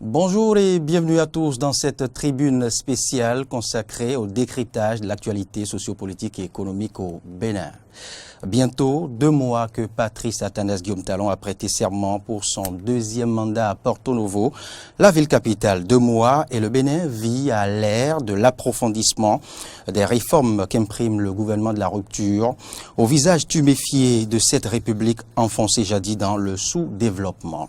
Bonjour et bienvenue à tous dans cette tribune spéciale consacrée au décryptage de l'actualité sociopolitique et économique au Bénin. Bientôt 2 mois que Patrice Athanase Guillaume Talon a prêté serment pour son 2e mandat à Porto Novo, la ville capitale. 2 mois et le Bénin vit à l'ère de l'approfondissement des réformes qu'imprime le gouvernement de la rupture au visage tuméfié de cette république enfoncée jadis dans le sous-développement.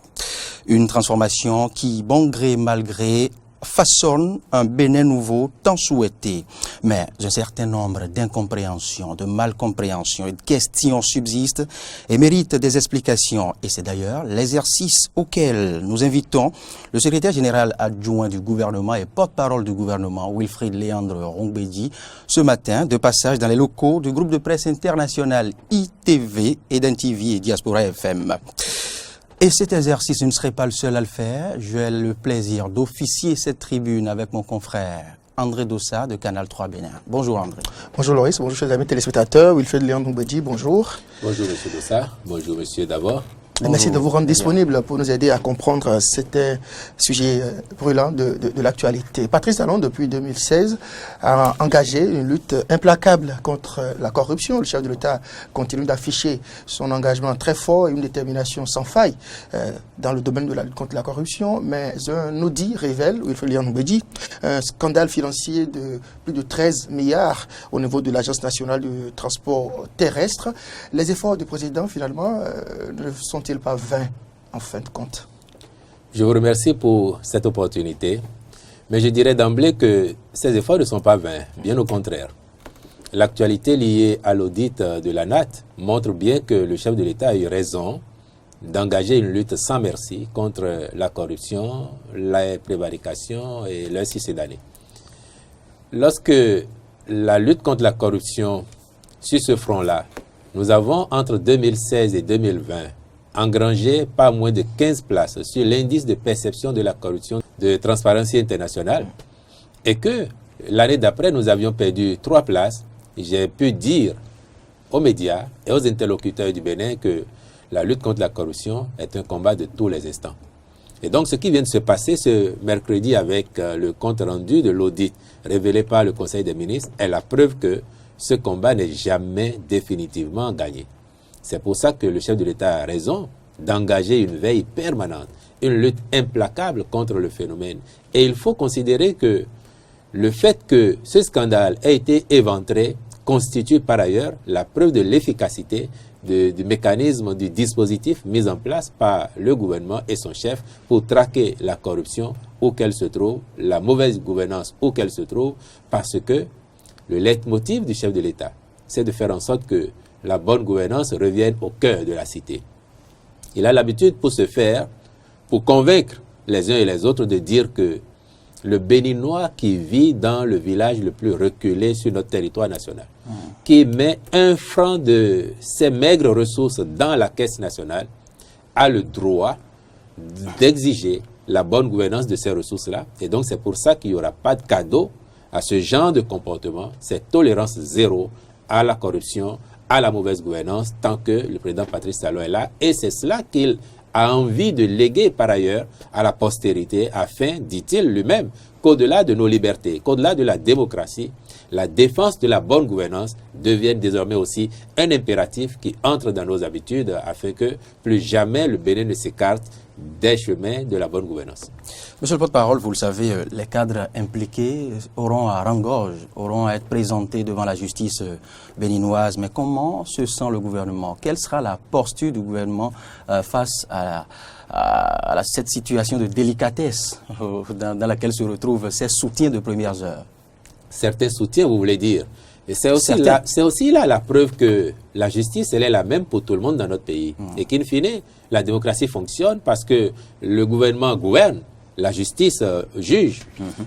Une transformation qui, bon gré mal gré, façonne un Bénin nouveau tant souhaité. Mais un certain nombre d'incompréhensions, de malcompréhensions et de questions subsistent et méritent des explications. Et c'est d'ailleurs l'exercice auquel nous invitons le secrétaire général adjoint du gouvernement et porte-parole du gouvernement, Wilfried Léandre Rongbedi, ce matin, de passage dans les locaux du groupe de presse international ITV, Eden TV et Diaspora FM. Et cet exercice, je ne serai pas le seul à le faire. J'ai le plaisir d'officier cette tribune avec mon confrère André Dossa de Canal 3 Bénin. Bonjour André. Bonjour Loris, bonjour chers amis téléspectateurs. Wilfried Léandre Rongbedi, bonjour. Bonjour monsieur Dossa, bonjour monsieur d'abord. Merci de vous rendre disponible pour nous aider à comprendre cet sujet brûlant de l'actualité. Patrice Talon, depuis 2016, a engagé une lutte implacable contre la corruption. Le chef de l'État continue d'afficher son engagement très fort et une détermination sans faille dans le domaine de la lutte contre la corruption. Mais un audit révèle, Wilfried Léandre Rongbedi, un scandale financier de plus de 13 milliards au niveau de l'Agence nationale du transport terrestre. Les efforts du président, finalement, ne sont-ils pas vains en fin de compte? Je vous remercie pour cette opportunité, mais je dirais d'emblée que ces efforts ne sont pas vains, bien au contraire. L'actualité liée à l'audit de l'ANAT montre bien que le chef de l'État a eu raison d'engager une lutte sans merci contre la corruption, la prévarication et l'insuccès d'année. Lorsque la lutte contre la corruption sur ce front-là, nous avons entre 2016 et 2020 engrangé pas moins de 15 places sur l'indice de perception de la corruption de Transparency International et que l'année d'après, nous avions perdu 3 places. J'ai pu dire aux médias et aux interlocuteurs du Bénin que la lutte contre la corruption est un combat de tous les instants. Et donc, ce qui vient de se passer ce mercredi avec le compte rendu de l'audit révélé par le Conseil des ministres est la preuve que ce combat n'est jamais définitivement gagné. C'est pour ça que le chef de l'État a raison d'engager une veille permanente, une lutte implacable contre le phénomène. Et il faut considérer que le fait que ce scandale ait été éventré constitue par ailleurs la preuve de l'efficacité du mécanisme, du dispositif mis en place par le gouvernement et son chef pour traquer la corruption où qu'elle se trouve, la mauvaise gouvernance où qu'elle se trouve, parce que le leitmotiv du chef de l'État, c'est de faire en sorte que la bonne gouvernance revienne au cœur de la cité. Il a l'habitude pour ce faire, pour convaincre les uns et les autres de dire que le Béninois qui vit dans le village le plus reculé sur notre territoire national, qui met 1 franc de ses maigres ressources dans la caisse nationale, a le droit d'exiger la bonne gouvernance de ces ressources-là. Et donc c'est pour ça qu'il n'y aura pas de cadeau à ce genre de comportement, cette tolérance zéro à la corruption, à la mauvaise gouvernance, tant que le président Patrice Talon est là. Et c'est cela qu'il a envie de léguer par ailleurs à la postérité, afin, dit-il lui-même, qu'au-delà de nos libertés, qu'au-delà de la démocratie, la défense de la bonne gouvernance devienne désormais aussi un impératif qui entre dans nos habitudes, afin que plus jamais le Bénin ne s'écarte des chemins de la bonne gouvernance. Monsieur le porte-parole, vous le savez, les cadres impliqués auront à rendre gorge, auront à être présentés devant la justice béninoise. Mais comment se sent le gouvernement? Quelle sera la posture du gouvernement face à cette situation de délicatesse dans laquelle se retrouvent ces soutiens de premières heures? Certains soutiens, vous voulez dire. Et c'est aussi là la preuve que la justice, elle est la même pour tout le monde dans notre pays. Et qu'in fine, la démocratie fonctionne parce que le gouvernement gouverne, la justice juge.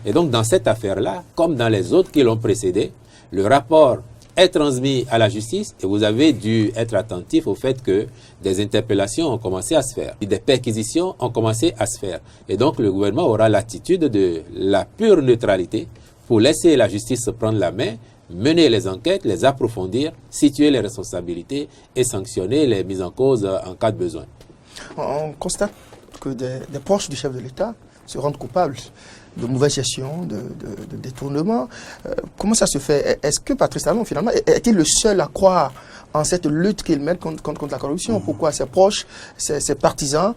Et donc, dans cette affaire-là, comme dans les autres qui l'ont précédé, le rapport est transmis à la justice et vous avez dû être attentif au fait que des interpellations ont commencé à se faire. Des perquisitions ont commencé à se faire. Et donc, le gouvernement aura l'attitude de la pure neutralité pour laisser la justice prendre la main, mener les enquêtes, les approfondir, situer les responsabilités et sanctionner les mises en cause en cas de besoin. On constate que des proches du chef de l'État se rendent coupables de mauvaise gestion, de détournement. Comment ça se fait? Est-ce que Patrice Talon, finalement, est-il le seul à croire en cette lutte qu'il mène contre la corruption? Pourquoi ses proches, ses partisans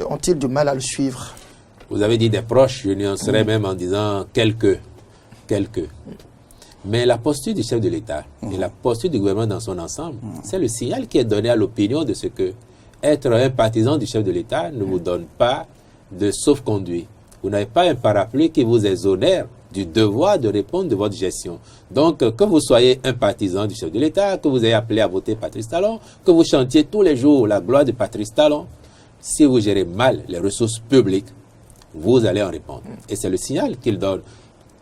ont-ils du mal à le suivre? Vous avez dit des proches, je nuancerais même en disant quelques. Mais la posture du chef de l'État et la posture du gouvernement dans son ensemble, c'est le signal qui est donné à l'opinion de ce que être un partisan du chef de l'État ne vous donne pas de sauf-conduit. Vous n'avez pas un parapluie qui vous exonère du devoir de répondre de votre gestion. Donc, que vous soyez un partisan du chef de l'État, que vous ayez appelé à voter Patrice Talon, que vous chantiez tous les jours la gloire de Patrice Talon, si vous gérez mal les ressources publiques, vous allez en répondre. Et c'est le signal qu'il donne.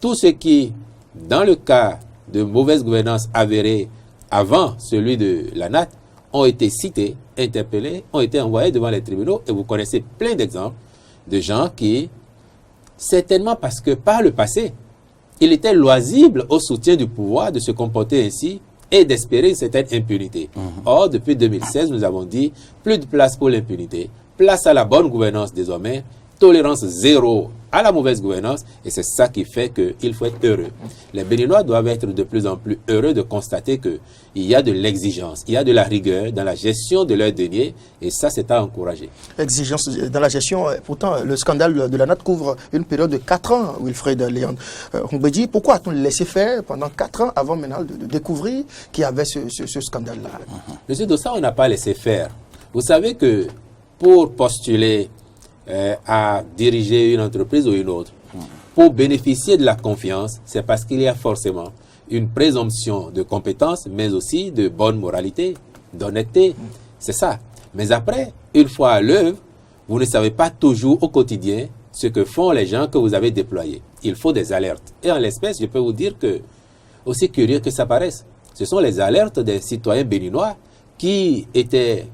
Tout ce qui, dans le cas de mauvaise gouvernance avérée avant celui de la NAT, ont été cités, interpellés, ont été envoyés devant les tribunaux, et vous connaissez plein d'exemples de gens qui, certainement parce que par le passé, il était loisible au soutien du pouvoir de se comporter ainsi et d'espérer une certaine impunité. Or, depuis 2016, nous avons dit, plus de place pour l'impunité, place à la bonne gouvernance désormais, tolérance zéro à la mauvaise gouvernance, et c'est ça qui fait qu'il faut être heureux. Les Béninois doivent être de plus en plus heureux de constater qu'il y a de l'exigence, il y a de la rigueur dans la gestion de leurs deniers, et ça, c'est à encourager. Exigence dans la gestion, pourtant, le scandale de la NAT couvre une période de 4 ans, Wilfred Léon. On me dit, pourquoi a-t-on laissé faire pendant 4 ans avant maintenant de découvrir qu'il y avait ce scandale-là? Monsieur Dossa, on n'a pas laissé faire. Vous savez que pour postuler à diriger une entreprise ou une autre, pour bénéficier de la confiance, c'est parce qu'il y a forcément une présomption de compétence, mais aussi de bonne moralité, d'honnêteté. C'est ça. Mais après, une fois à l'œuvre, vous ne savez pas toujours au quotidien ce que font les gens que vous avez déployés. Il faut des alertes. Et en l'espèce, je peux vous dire que, aussi curieux que ça paraisse, ce sont les alertes des citoyens béninois qui étaient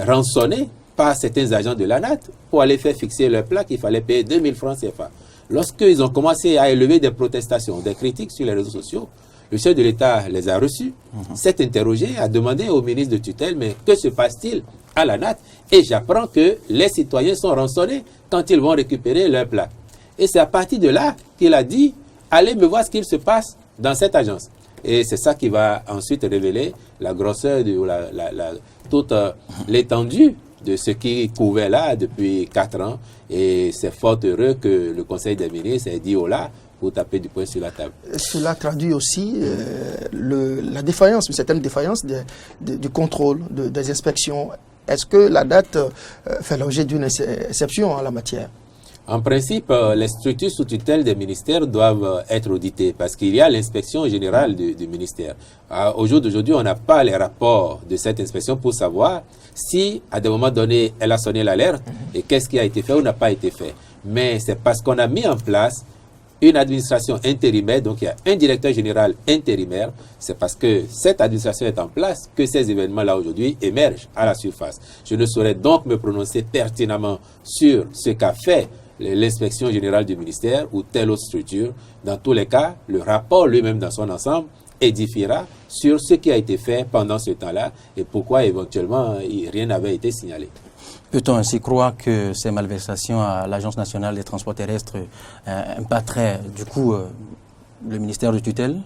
rançonnés par certains agents de la NAT pour aller faire fixer leur plaque, il fallait payer 2000 francs CFA. Lorsqu'ils ont commencé à élever des protestations, des critiques sur les réseaux sociaux, le chef de l'État les a reçus, s'est interrogé, a demandé au ministre de tutelle, mais que se passe-t-il à la NAT? Et j'apprends que les citoyens sont rançonnés quand ils vont récupérer leur plaque. Et c'est à partir de là qu'il a dit, allez me voir ce qu'il se passe dans cette agence. Et c'est ça qui va ensuite révéler la grosseur, toute l'étendue de ce qui couvait là depuis 4 ans. Et c'est fort heureux que le Conseil des ministres ait dit « oh là » pour taper du poing sur la table. Cela traduit aussi la défaillance, une certaine défaillance du contrôle, des inspections. Est-ce que la date fait l'objet d'une exception en la matière? En principe, les structures sous tutelle des ministères doivent être auditées parce qu'il y a l'inspection générale du ministère. Au jour d'aujourd'hui, on n'a pas les rapports de cette inspection pour savoir si, à des moments donnés, elle a sonné l'alerte et qu'est-ce qui a été fait ou n'a pas été fait. Mais c'est parce qu'on a mis en place une administration intérimaire, donc il y a un directeur général intérimaire, c'est parce que cette administration est en place que ces événements-là aujourd'hui émergent à la surface. Je ne saurais donc me prononcer pertinemment sur ce qu'a fait l'inspection générale du ministère ou telle autre structure. Dans tous les cas, le rapport lui-même dans son ensemble édifiera sur ce qui a été fait pendant ce temps-là et pourquoi éventuellement rien n'avait été signalé. Peut-on ainsi croire que ces malversations à l'Agence nationale des transports terrestres impacteraient du coup le ministère de tutelle?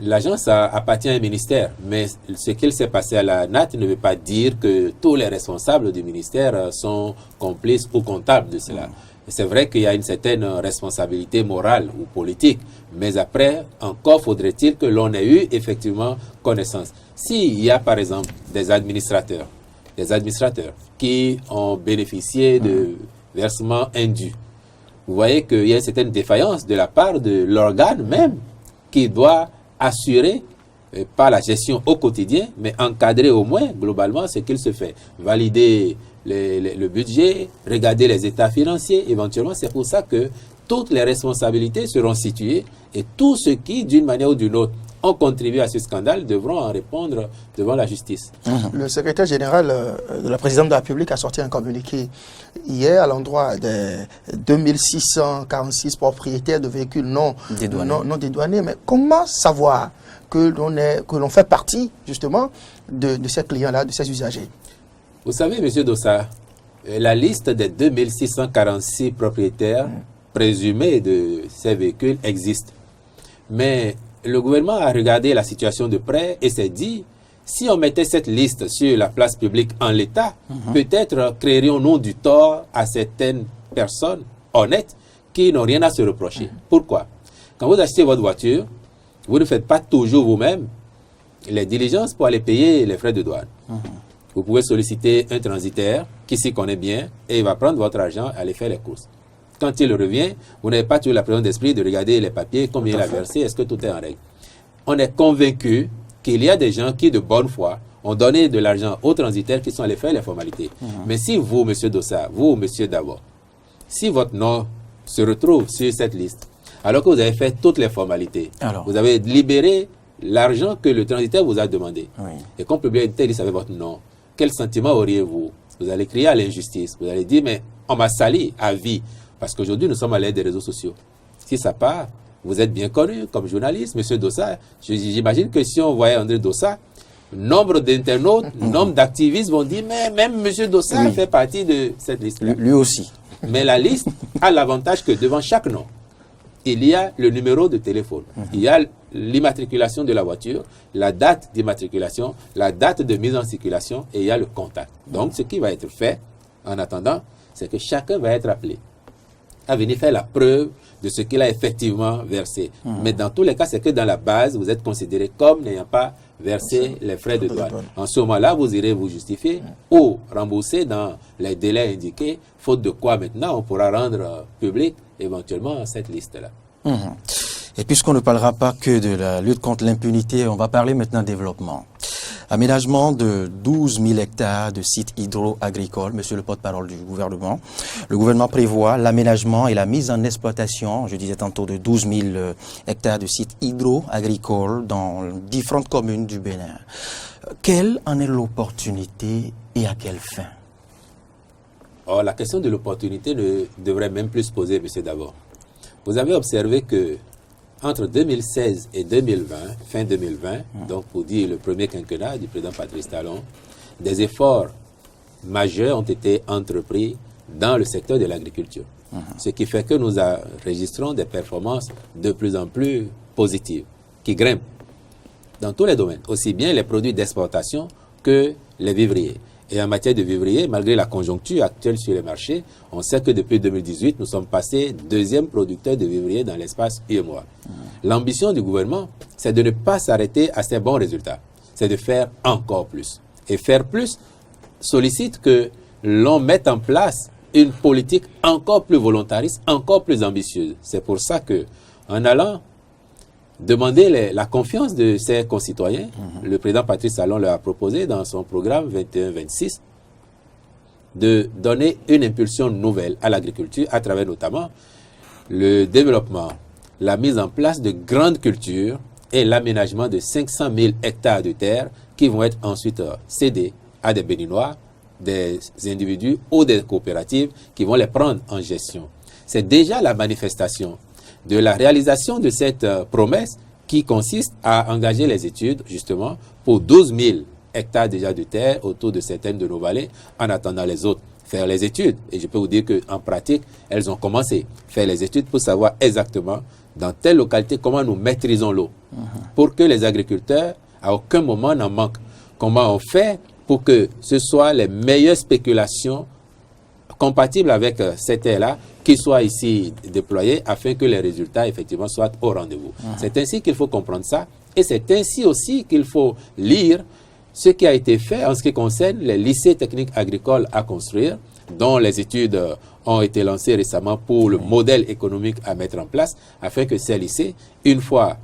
L'agence appartient à un ministère, mais ce qu'il s'est passé à la NAT ne veut pas dire que tous les responsables du ministère sont complices ou comptables de cela. C'est vrai qu'il y a une certaine responsabilité morale ou politique, mais après, encore faudrait-il que l'on ait eu effectivement connaissance. S'il y a par exemple des administrateurs qui ont bénéficié de versements indus, vous voyez qu'il y a une certaine défaillance de la part de l'organe même qui doit assurer par la gestion au quotidien, mais encadrer au moins globalement ce qu'il se fait. Valider le budget, regarder les états financiers, éventuellement. C'est pour ça que toutes les responsabilités seront situées et tous ceux qui, d'une manière ou d'une autre, ont contribué à ce scandale devront en répondre devant la justice. Le secrétaire général de la présidente de la République a sorti un communiqué hier à l'endroit des 2646 propriétaires de véhicules non dédouanés. Mais comment savoir que l'on fait partie justement de ces clients-là, de ces usagers? Vous savez, M. Dossa, la liste des 2646 propriétaires présumés de ces véhicules existe. Mais le gouvernement a regardé la situation de près et s'est dit, si on mettait cette liste sur la place publique en l'état, peut-être créerions-nous du tort à certaines personnes honnêtes qui n'ont rien à se reprocher. Pourquoi? Quand vous achetez votre voiture, vous ne faites pas toujours vous-même les diligences pour aller payer les frais de douane. Vous pouvez solliciter un transitaire qui s'y connaît bien et il va prendre votre argent et aller faire les courses. Quand il revient, vous n'avez pas toujours la présence d'esprit de regarder les papiers, combien il a versé, est-ce que tout est en règle. On est convaincu qu'il y a des gens qui, de bonne foi, ont donné de l'argent aux transitaires qui sont allés faire les formalités. Mais si vous, M. Dossard, vous, M. Davo, si votre nom se retrouve sur cette liste, alors que vous avez fait toutes les formalités, vous avez libéré l'argent que le transitaire vous a demandé, et qu'on publie une telle liste avec votre nom, quel sentiment auriez-vous? Vous allez crier à l'injustice, vous allez dire, mais on m'a sali à vie, parce qu'aujourd'hui nous sommes à l'ère des réseaux sociaux. Si ça part, vous êtes bien connu comme journaliste, M. Dossard. J'imagine que si on voyait André Dossard, nombre d'internautes, nombre d'activistes vont dire, mais même M. Dossard fait partie de cette liste. Lui aussi. Mais la liste a l'avantage que devant chaque nom, il y a le numéro de téléphone, il y a l'immatriculation de la voiture, la date d'immatriculation, la date de mise en circulation et il y a le contact. Donc, ce qui va être fait en attendant, c'est que chacun va être appelé à venir faire la preuve de ce qu'il a effectivement versé. Mais dans tous les cas, c'est que dans la base, vous êtes considéré comme n'ayant pas versé les frais de douane. En ce moment-là, vous irez vous justifier ou rembourser dans les délais indiqués, faute de quoi maintenant on pourra rendre public éventuellement cette liste-là. Et puisqu'on ne parlera pas que de la lutte contre l'impunité, on va parler maintenant développement. Aménagement de 12 000 hectares de sites hydro-agricoles, monsieur le porte-parole du gouvernement. Le gouvernement prévoit l'aménagement et la mise en exploitation, je disais tantôt, de 12 000 hectares de sites hydro-agricoles dans différentes communes du Bénin. Quelle en est l'opportunité et à quelle fin? Oh, la question de l'opportunité ne devrait même plus se poser, monsieur Davo. Vous avez observé que entre 2016 et 2020, fin 2020, donc pour dire le premier quinquennat du président Patrice Talon, des efforts majeurs ont été entrepris dans le secteur de l'agriculture. Ce qui fait que nous enregistrons des performances de plus en plus positives, qui grimpent dans tous les domaines, aussi bien les produits d'exportation que les vivriers. Et en matière de vivriers, malgré la conjoncture actuelle sur les marchés, on sait que depuis 2018, nous sommes passés deuxième producteur de vivriers dans l'espace UEMOA. L'ambition du gouvernement, c'est de ne pas s'arrêter à ces bons résultats. C'est de faire encore plus. Et faire plus sollicite que l'on mette en place une politique encore plus volontariste, encore plus ambitieuse. C'est pour ça que, en allant demander la confiance de ses concitoyens, le président Patrice Talon leur a proposé dans son programme 21-26 de donner une impulsion nouvelle à l'agriculture à travers notamment le développement, la mise en place de grandes cultures et l'aménagement de 500 000 hectares de terre qui vont être ensuite cédés à des Béninois, des individus ou des coopératives qui vont les prendre en gestion. C'est déjà la manifestation de la réalisation de cette promesse qui consiste à engager les études, justement, pour 12 000 hectares déjà de terre autour de certaines de nos vallées, en attendant les autres faire les études. Et je peux vous dire qu'en pratique, elles ont commencé à faire les études pour savoir exactement dans telle localité comment nous maîtrisons l'eau, pour que les agriculteurs, à aucun moment, n'en manquent. Comment on fait pour que ce soit les meilleures spéculations compatibles avec cette terre-là qui soient ici déployées afin que les résultats, effectivement, soient au rendez-vous. C'est ainsi qu'il faut comprendre ça et c'est ainsi aussi qu'il faut lire ce qui a été fait en ce qui concerne les lycées techniques agricoles à construire, dont les études ont été lancées récemment pour le modèle économique à mettre en place, afin que ces lycées, une fois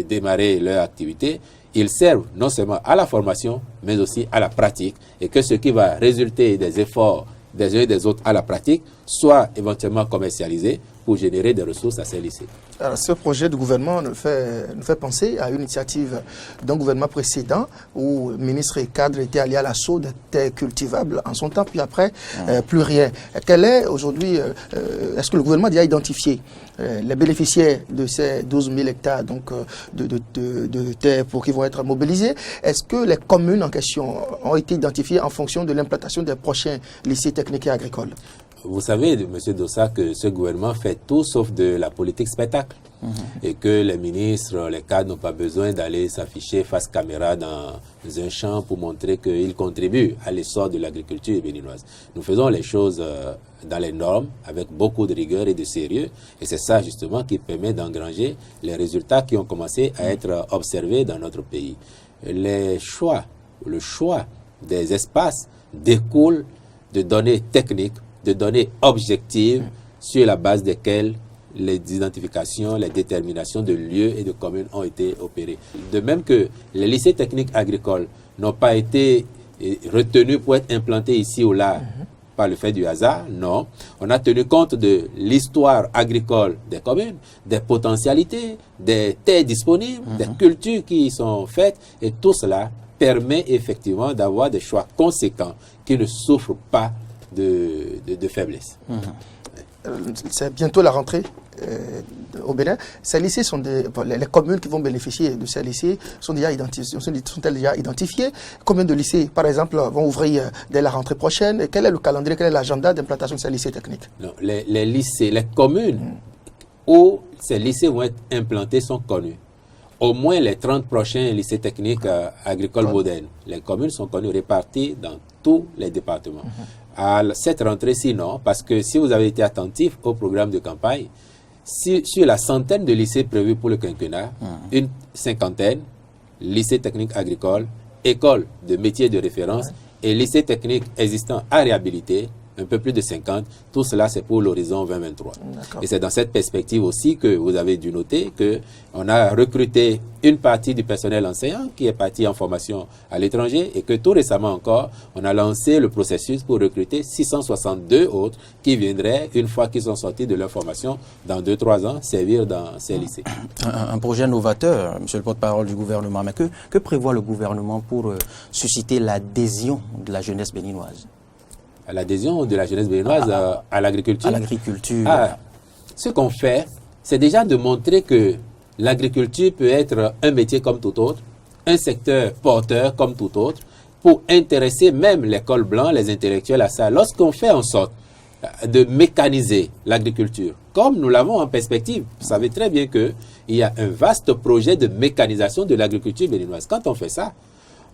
démarré leur activité, ils servent non seulement à la formation, mais aussi à la pratique, et que ce qui va résulter des efforts des uns et des autres à la pratique soit éventuellement commercialisés pour générer des ressources à ces lycées. Alors, ce projet de gouvernement nous fait penser à une initiative d'un gouvernement précédent où ministres et cadres étaient allés à l'assaut des terres cultivables en son temps, puis après, plus rien. Quel est aujourd'hui, est-ce que le gouvernement a déjà identifié les bénéficiaires de ces 12 000 hectares donc, de terres qui vont être mobilisés? Est-ce que les communes en question ont été identifiées en fonction de l'implantation des prochains lycées techniques et agricoles? Vous savez, M. Dossa, que ce gouvernement fait tout sauf de la politique spectacle. Et que les ministres, les cadres n'ont pas besoin d'aller s'afficher face caméra dans un champ pour montrer qu'ils contribuent à l'essor de l'agriculture béninoise. Nous faisons les choses dans les normes, avec beaucoup de rigueur et de sérieux. Et c'est ça, justement, qui permet d'engranger les résultats qui ont commencé à être observés dans notre pays. Le choix des espaces découle de données techniques, de données objectives sur la base desquelles les identifications, les déterminations de lieux et de communes ont été opérées. De même que les lycées techniques agricoles n'ont pas été retenus pour être implantés ici ou là par le fait du hasard, non. On a tenu compte de l'histoire agricole des communes, des potentialités, des terres disponibles, des cultures qui sont faites, et tout cela permet effectivement d'avoir des choix conséquents qui ne souffrent pas de faiblesse. C'est bientôt la rentrée au Bénin. Ces lycées sont les communes qui vont bénéficier de ces lycées sont-elles déjà identifiées? Combien de lycées, par exemple, vont ouvrir dès la rentrée prochaine? Et quel est le calendrier, quel est l'agenda d'implantation de ces lycées techniques? Non, les lycées, les communes où ces lycées vont être implantés sont connues. Au moins les 30 prochains lycées techniques agricoles modernes. Les communes sont connues, réparties dans tous les départements. À cette rentrée, sinon, parce que si vous avez été attentif au programme de campagne, sur la centaine de lycées prévus pour le quinquennat, une cinquantaine, lycées techniques agricoles, écoles de métiers de référence et lycées techniques existants à réhabiliter, un peu plus de 50, tout cela c'est pour l'horizon 2023. Et c'est dans cette perspective aussi que vous avez dû noter qu'on a recruté une partie du personnel enseignant qui est parti en formation à l'étranger et que tout récemment encore, on a lancé le processus pour recruter 662 autres qui viendraient, une fois qu'ils sont sortis de leur formation, dans 2-3 ans, servir dans ces lycées. Un projet novateur, monsieur le porte-parole du gouvernement, mais que prévoit le gouvernement pour susciter l'adhésion de la jeunesse béninoise? À l'adhésion de la jeunesse béninoise à l'agriculture. À l'agriculture. Ce qu'on fait, c'est déjà de montrer que l'agriculture peut être un métier comme tout autre, un secteur porteur comme tout autre, pour intéresser même les cols blancs, les intellectuels à ça. Lorsqu'on fait en sorte de mécaniser l'agriculture, comme nous l'avons en perspective, vous savez très bien qu'il y a un vaste projet de mécanisation de l'agriculture béninoise. Quand on fait ça,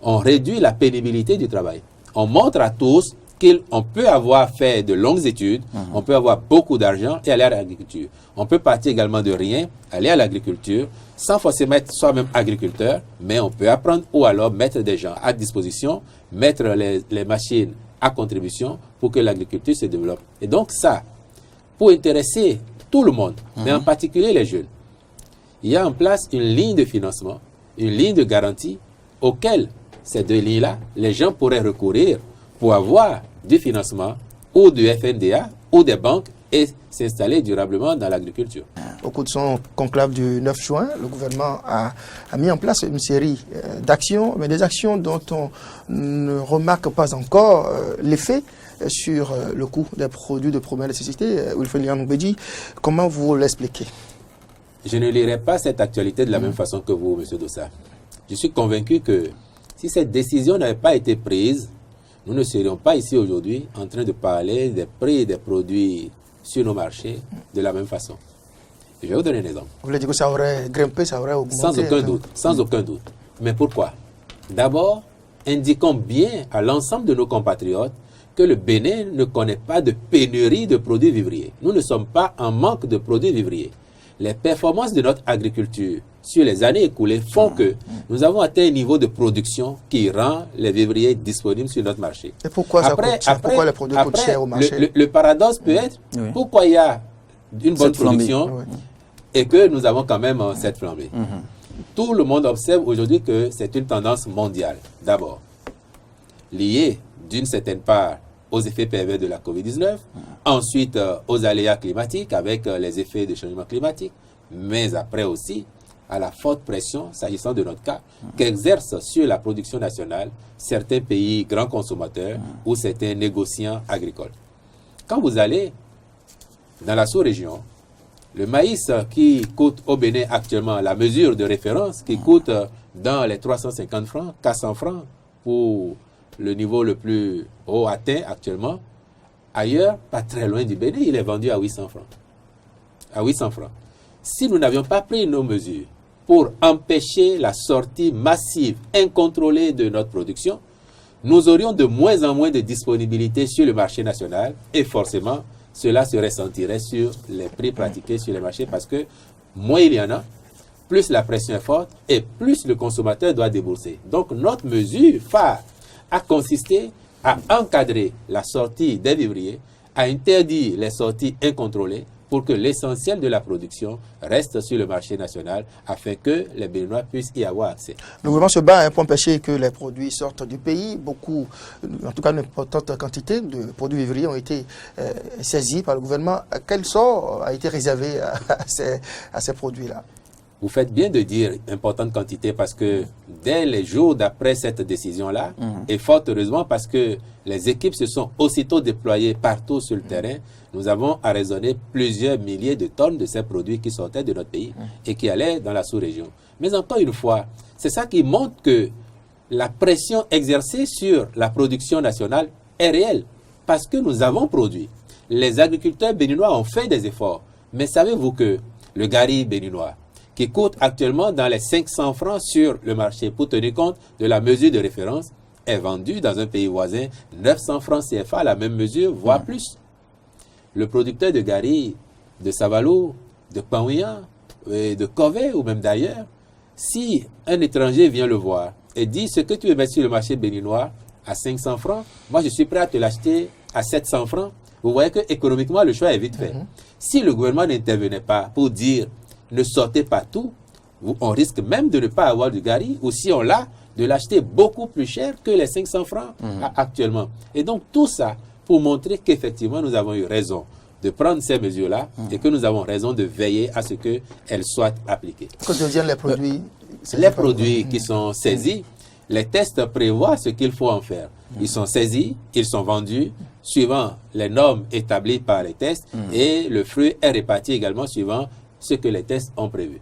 on réduit la pénibilité du travail. On montre à tous qu'on peut avoir fait de longues études, on peut avoir beaucoup d'argent et aller à l'agriculture. On peut partir également de rien, aller à l'agriculture, sans forcément être soi-même agriculteur, mais on peut apprendre ou alors mettre des gens à disposition, mettre les machines à contribution pour que l'agriculture se développe. Et donc ça, pour intéresser tout le monde, mais en particulier les jeunes, il y a en place une ligne de financement, une ligne de garantie auquel ces deux lignes-là, les gens pourraient recourir pour avoir du financement ou du FNDA ou des banques et s'installer durablement dans l'agriculture. Au cours de son conclave du 9 juin, le gouvernement a mis en place une série d'actions, mais des actions dont on ne remarque pas encore l'effet sur le coût des produits de première nécessité. Wilfried Lian-Oubédi, comment vous l'expliquez? Je ne lirai pas cette actualité de la même façon que vous, M. Dossa. Je suis convaincu que si cette décision n'avait pas été prise, nous ne serions pas ici aujourd'hui en train de parler des prix des produits sur nos marchés de la même façon. Je vais vous donner un exemple. Vous voulez dire que ça aurait grimpé, ça aurait augmenté? Sans aucun doute. Mais pourquoi? D'abord, indiquons bien à l'ensemble de nos compatriotes que le Bénin ne connaît pas de pénurie de produits vivriers. Nous ne sommes pas en manque de produits vivriers. Les performances de notre agriculture sur les années écoulées font que nous avons atteint un niveau de production qui rend les vivriers disponibles sur notre marché. Et pourquoi pourquoi les produits coûtent cher au marché? Le paradoxe peut être pourquoi il y a une bonne production et que nous avons quand même cette flambée. Tout le monde observe aujourd'hui que c'est une tendance mondiale, d'abord, liée d'une certaine part aux effets pervers de la COVID-19, ensuite aux aléas climatiques avec les effets du changement climatique, mais après aussi à la forte pression, s'agissant de notre cas, qu'exercent sur la production nationale certains pays grands consommateurs ou certains négociants agricoles. Quand vous allez dans la sous-région, le maïs qui coûte au Bénin actuellement, la mesure de référence qui coûte dans les 350 francs, 400 francs pour le niveau le plus haut atteint actuellement, ailleurs, pas très loin du Bénin, il est vendu à 800 francs. À 800 francs. Si nous n'avions pas pris nos mesures pour empêcher la sortie massive, incontrôlée de notre production, nous aurions de moins en moins de disponibilité sur le marché national et forcément, cela se ressentirait sur les prix pratiqués sur les marchés parce que moins il y en a, plus la pression est forte et plus le consommateur doit débourser. Donc notre mesure phare a consisté à encadrer la sortie des vivriers, à interdire les sorties incontrôlées pour que l'essentiel de la production reste sur le marché national afin que les Béninois puissent y avoir accès. Le gouvernement se bat pour empêcher que les produits sortent du pays. Beaucoup, en tout cas une importante quantité de produits vivriers ont été saisis par le gouvernement. Quel sort a été réservé à ces produits-là? Vous faites bien de dire importante quantité parce que dès les jours d'après cette décision-là, et fort heureusement parce que les équipes se sont aussitôt déployées partout sur le terrain, nous avons arraisonné plusieurs milliers de tonnes de ces produits qui sortaient de notre pays et qui allaient dans la sous-région. Mais encore une fois, c'est ça qui montre que la pression exercée sur la production nationale est réelle parce que nous avons produit. Les agriculteurs béninois ont fait des efforts. Mais savez-vous que le gari béninois, qui coûte actuellement dans les 500 francs sur le marché pour tenir compte de la mesure de référence, est vendu dans un pays voisin 900 francs CFA à la même mesure, voire plus. Le producteur de gari, de Savalou, de Paouya, de Covey ou même d'ailleurs, si un étranger vient le voir et dit ce que tu veux mettre sur le marché béninois à 500 francs, moi je suis prêt à te l'acheter à 700 francs, vous voyez que économiquement le choix est vite fait. Si le gouvernement n'intervenait pas pour dire ne sortez pas tout, on risque même de ne pas avoir du gari, ou si on l'a, de l'acheter beaucoup plus cher que les 500 francs actuellement. Et donc tout ça pour montrer qu'effectivement nous avons eu raison de prendre ces mesures-là et que nous avons raison de veiller à ce qu'elles soient appliquées. Que deviennent les produits Les produits qui sont saisis, les tests prévoient ce qu'il faut en faire. Ils sont saisis, ils sont vendus suivant les normes établies par les tests et le fruit est réparti également suivant ce que les tests ont prévu.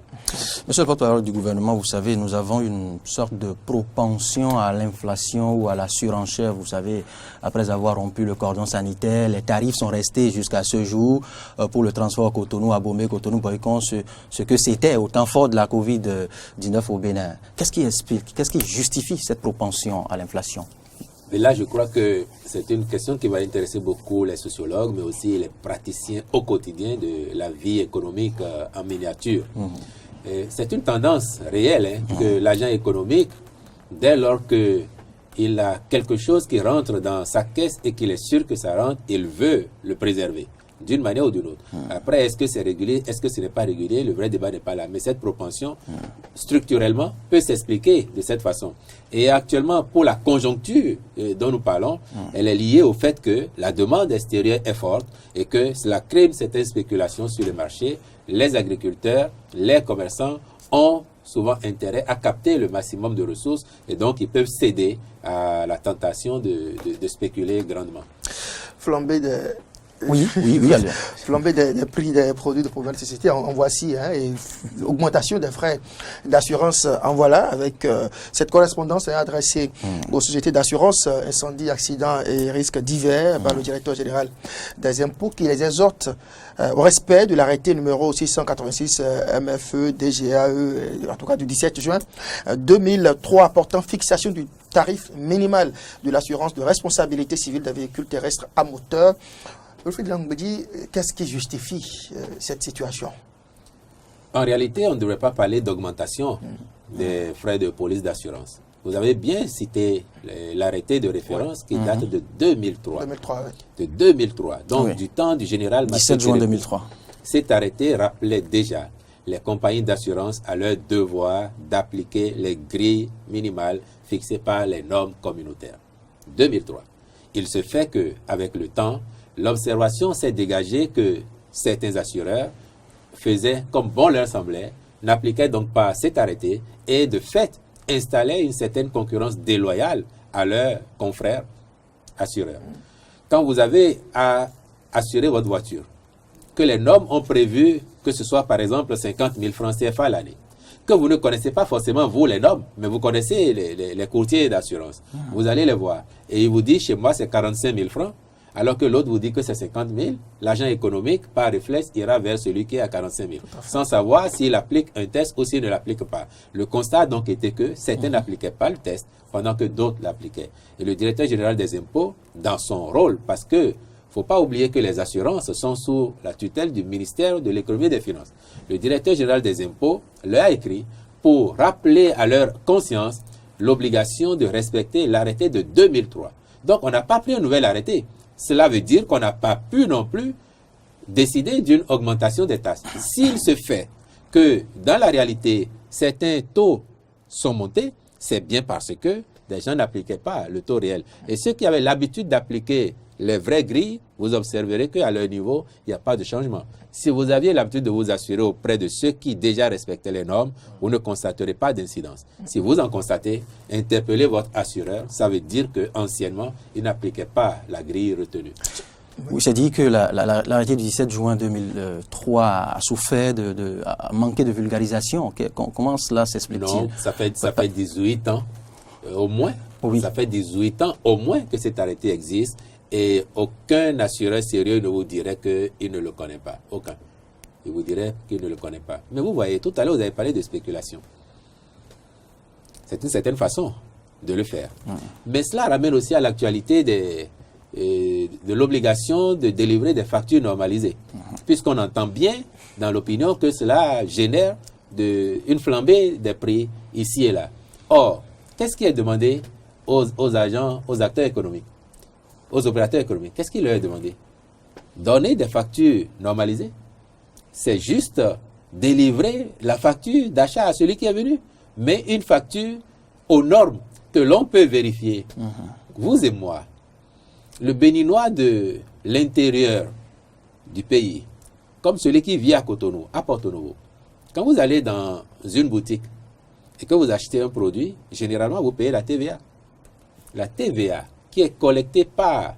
Monsieur le porte-parole du gouvernement, vous savez, nous avons une sorte de propension à l'inflation ou à la surenchère. Vous savez, après avoir rompu le cordon sanitaire, les tarifs sont restés jusqu'à ce jour pour le transport Cotonou, Abomey, Cotonou, Boycon, ce que c'était au temps fort de la Covid-19 au Bénin. Qu'est-ce qui explique, qu'est-ce qui justifie cette propension à l'inflation? Et là, je crois que c'est une question qui va intéresser beaucoup les sociologues, mais aussi les praticiens au quotidien de la vie économique en miniature. C'est une tendance réelle que l'agent économique, dès lors qu'il a quelque chose qui rentre dans sa caisse et qu'il est sûr que ça rentre, il veut le préserver d'une manière ou d'une autre. Après, est-ce que c'est régulier, est-ce que ce n'est pas régulier? Le vrai débat n'est pas là. Mais cette propension, structurellement, peut s'expliquer de cette façon. Et actuellement, pour la conjoncture dont nous parlons, elle est liée au fait que la demande extérieure est forte et que cela crée une certaine spéculation sur le marché. Les agriculteurs, les commerçants ont souvent intérêt à capter le maximum de ressources et donc ils peuvent céder à la tentation de spéculer grandement. Flambée de... Oui. Flambée des prix des produits de première nécessité, en voici, et augmentation des frais d'assurance, en voilà, avec cette correspondance adressée aux sociétés d'assurance, incendie, accidents et risques divers par le directeur général des impôts qui les exhorte au respect de l'arrêté numéro 686 MFE DGAE, en tout cas du 17 juin 2003, portant fixation du tarif minimal de l'assurance de responsabilité civile des véhicules terrestres à moteur. Wilfried Langbedi, qu'est-ce qui justifie cette situation? En réalité, on ne devrait pas parler d'augmentation des frais de police d'assurance. Vous avez bien cité l'arrêté de référence qui date de 2003. 2003, oui. De 2003, donc du temps du général 17 juin 2003. Cet arrêté rappelait déjà les compagnies d'assurance à leur devoir d'appliquer les grilles minimales fixées par les normes communautaires. 2003. Il se fait qu'avec le temps, l'observation s'est dégagée que certains assureurs faisaient comme bon leur semblait, n'appliquaient donc pas cet arrêté et de fait installaient une certaine concurrence déloyale à leurs confrères assureurs. Quand vous avez à assurer votre voiture, que les normes ont prévu que ce soit par exemple 50 000 francs CFA l'année, que vous ne connaissez pas forcément vous les normes, mais vous connaissez les courtiers d'assurance. Vous allez les voir et ils vous disent chez moi c'est 45 000 francs, alors que l'autre vous dit que c'est 50 000, l'agent économique par réflexe ira vers celui qui est à 45 000, sans savoir s'il applique un test ou s'il ne l'applique pas. Le constat donc était que certains n'appliquaient pas le test, pendant que d'autres l'appliquaient. Et le directeur général des impôts, dans son rôle, parce que il ne faut pas oublier que les assurances sont sous la tutelle du ministère de l'économie et des finances. Le directeur général des impôts leur a écrit pour rappeler à leur conscience l'obligation de respecter l'arrêté de 2003. Donc, on n'a pas pris un nouvel arrêté. Cela veut dire qu'on n'a pas pu non plus décider d'une augmentation des taxes. S'il se fait que, dans la réalité, certains taux sont montés, c'est bien parce que des gens n'appliquaient pas le taux réel. Et ceux qui avaient l'habitude d'appliquer les vraies grilles, vous observerez qu'à leur niveau, il n'y a pas de changement. Si vous aviez l'habitude de vous assurer auprès de ceux qui déjà respectaient les normes, vous ne constaterez pas d'incidence. Si vous en constatez, interpellez votre assureur. Ça veut dire qu'anciennement, il n'appliquait pas la grille retenue. Oui, c'est dit que l'arrêté du 17 juin 2003 a souffert a manqué de vulgarisation. Comment cela s'explique-t-il? Non, ça fait 18 ans au moins. Oui. Ça fait 18 ans au moins que cet arrêté existe. Et aucun assureur sérieux ne vous dirait qu'il ne le connaît pas. Aucun. Il vous dirait qu'il ne le connaît pas. Mais vous voyez, tout à l'heure, vous avez parlé de spéculation. C'est une certaine façon de le faire. Mais cela ramène aussi à l'actualité de l'obligation de délivrer des factures normalisées. Puisqu'on entend bien dans l'opinion que cela génère une flambée des prix ici et là. Or, qu'est-ce qui est demandé aux agents, aux acteurs économiques, aux opérateurs économiques? Qu'est-ce qu'il leur est demandé? Donner des factures normalisées. C'est juste délivrer la facture d'achat à celui qui est venu, mais une facture aux normes que l'on peut vérifier. Vous et moi, le Béninois de l'intérieur du pays, comme celui qui vit à Cotonou, à Porto-Novo, quand vous allez dans une boutique et que vous achetez un produit, généralement vous payez la TVA. La TVA qui est collectée par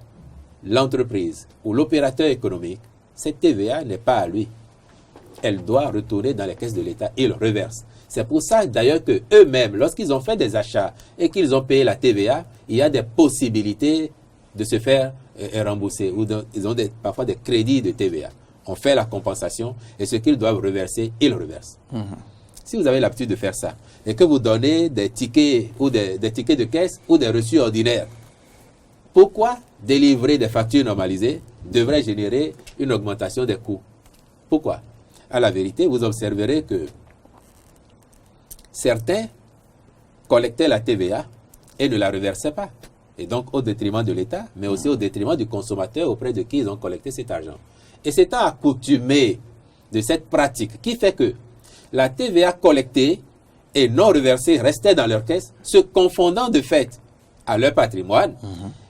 l'entreprise ou l'opérateur économique, cette TVA n'est pas à lui. Elle doit retourner dans les caisses de l'État et le reverse. C'est pour ça d'ailleurs que eux-mêmes, lorsqu'ils ont fait des achats et qu'ils ont payé la TVA, il y a des possibilités de se faire rembourser ou ils ont parfois des crédits de TVA. On fait la compensation et ce qu'ils doivent reverser, ils le reversent. Si vous avez l'habitude de faire ça et que vous donnez des tickets ou des tickets de caisse ou des reçus ordinaires, pourquoi délivrer des factures normalisées devrait générer une augmentation des coûts? Pourquoi? À la vérité, vous observerez que certains collectaient la TVA et ne la reversaient pas. Et donc au détriment de l'État, mais aussi au détriment du consommateur auprès de qui ils ont collecté cet argent. Et c'est à accoutumer de cette pratique qui fait que la TVA collectée et non reversée restait dans leur caisse, se confondant de fait à leur patrimoine.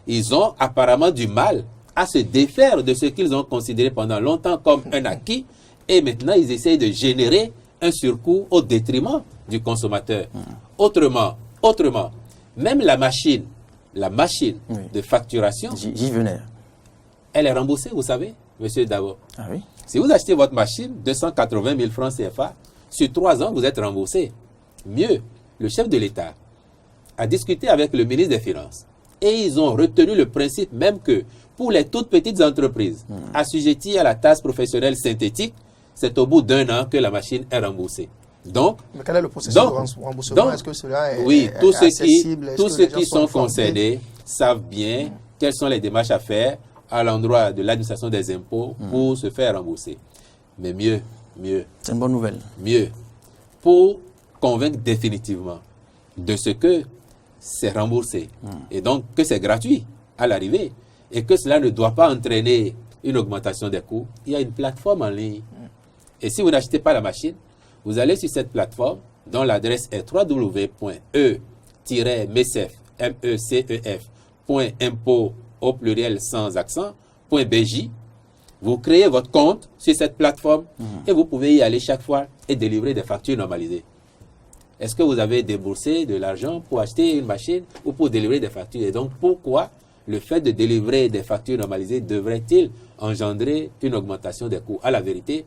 Ils ont apparemment du mal à se défaire de ce qu'ils ont considéré pendant longtemps comme un acquis, et maintenant ils essayent de générer un surcoût au détriment du consommateur. Autrement, même la machine de facturation, j'y venais. Elle est remboursée, vous savez, monsieur Davo. Ah oui? Si vous achetez votre machine, 280 000 francs CFA, sur 3 ans, vous êtes remboursé. Mieux, le chef de l'État a discuté avec le ministre des Finances et ils ont retenu le principe même que pour les toutes petites entreprises assujetties à la taxe professionnelle synthétique, c'est au bout d'1 an que la machine est remboursée. Donc, mais quel est le processus de remboursement? Est-ce que cela est accessible? Tous ceux qui sont concernés savent bien quelles sont les démarches à faire à l'endroit de l'administration des impôts pour se faire rembourser. Mais mieux. C'est une bonne nouvelle. Mieux. Pour convaincre définitivement de ce que c'est remboursé. Et donc que c'est gratuit à l'arrivée. Et que cela ne doit pas entraîner une augmentation des coûts. Il y a une plateforme en ligne. Et si vous n'achetez pas la machine, vous allez sur cette plateforme dont l'adresse est www.e-mecef.impôt au pluriel sans accent, .bj. Vous créez votre compte sur cette plateforme et vous pouvez y aller chaque fois et délivrer des factures normalisées. Est-ce que vous avez déboursé de l'argent pour acheter une machine ou pour délivrer des factures? Et donc, pourquoi le fait de délivrer des factures normalisées devrait-il engendrer une augmentation des coûts? À la vérité,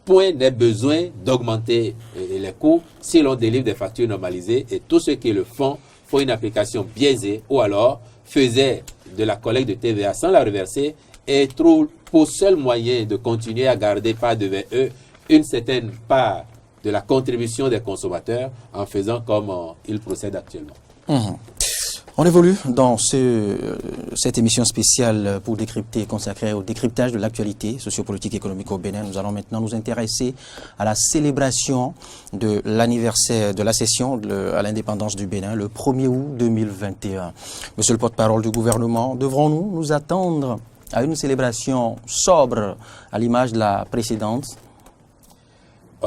point n'est besoin d'augmenter les coûts si l'on délivre des factures normalisées, et tous ceux qui le font une application biaisée ou alors faisaient de la collecte de TVA sans la reverser et trouvent pour seul moyen de continuer à garder par devant eux une certaine part de la contribution des consommateurs en faisant comme ils procèdent actuellement. On évolue dans cette émission spéciale pour décrypter, consacrée au décryptage de l'actualité sociopolitique et économique au Bénin. Nous allons maintenant nous intéresser à la célébration de l'anniversaire de la session à l'indépendance du Bénin, le 1er août 2021. Monsieur le porte-parole du gouvernement, devrons-nous nous attendre à une célébration sobre à l'image de la précédente?